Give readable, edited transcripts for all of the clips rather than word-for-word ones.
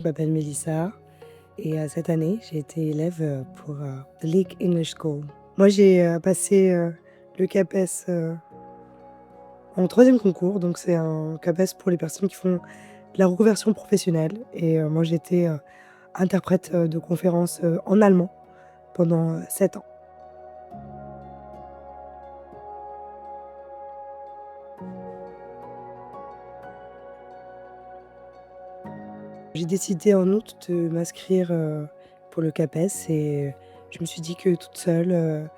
Je m'appelle Mélissa et cette année, j'ai été élève pour The League English School. Moi, j'ai passé le CAPES en troisième concours, donc c'est un CAPES pour les personnes qui font de la reconversion professionnelle. Et moi, j'étais interprète de conférences en allemand pendant 7 ans. J'ai décidé en août de m'inscrire pour le CAPES et je me suis dit que toute seule,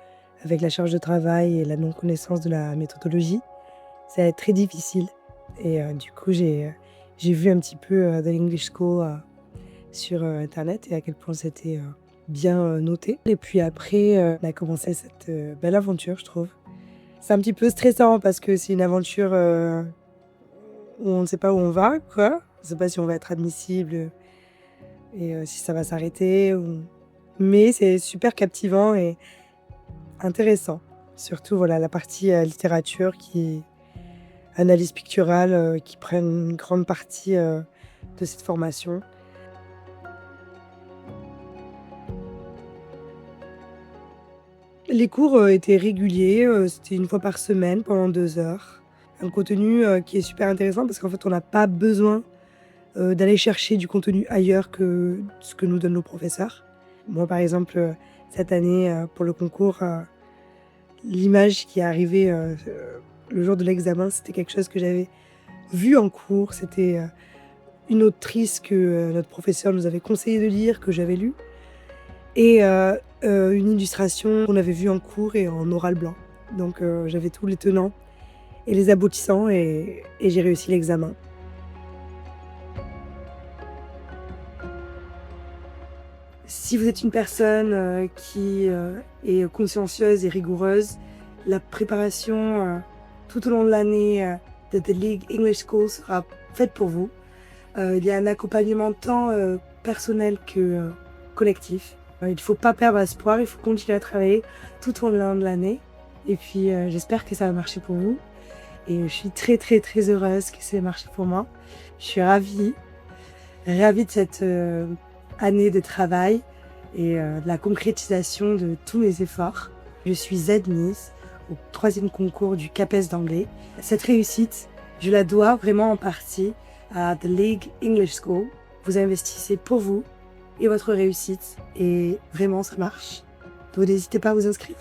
avec la charge de travail et la non-connaissance de la méthodologie, ça va être très difficile. Et du coup, j'ai vu un petit peu The English School sur internet et à quel point c'était bien noté. Et puis après, on a commencé cette belle aventure, je trouve. C'est un petit peu stressant parce que c'est une aventure où on ne sait pas où on va, quoi. On ne sait pas si on va être admissible et si ça va s'arrêter. Mais c'est super captivant et intéressant. Surtout voilà, la partie littérature analyse picturale qui prennent une grande partie de cette formation. Les cours étaient réguliers, c'était une fois par semaine pendant 2 heures. Un contenu qui est super intéressant parce qu'en fait, on n'a pas besoin d'aller chercher du contenu ailleurs que ce que nous donnent nos professeurs. Moi, par exemple, cette année, pour le concours, l'image qui est arrivée le jour de l'examen, c'était quelque chose que j'avais vu en cours. C'était une autrice que notre professeur nous avait conseillé de lire, que j'avais lu, et une illustration qu'on avait vue en cours et en oral blanc. Donc j'avais tous les tenants et les aboutissants et j'ai réussi l'examen. Si vous êtes une personne qui est consciencieuse et rigoureuse, la préparation tout au long de l'année de The League English School sera faite pour vous. Il y a un accompagnement tant personnel que collectif. Il ne faut pas perdre espoir, il faut continuer à travailler tout au long de l'année. Et puis j'espère que ça va marcher pour vous. Et je suis très très très heureuse que ça ait marché pour moi. Je suis ravie de cette année de travail et de la concrétisation de tous mes efforts. Je suis admise au 3e concours du CAPES d'anglais. Cette réussite, je la dois vraiment en partie à The League English School. Vous investissez pour vous et votre réussite et vraiment ça marche. Donc n'hésitez pas à vous inscrire.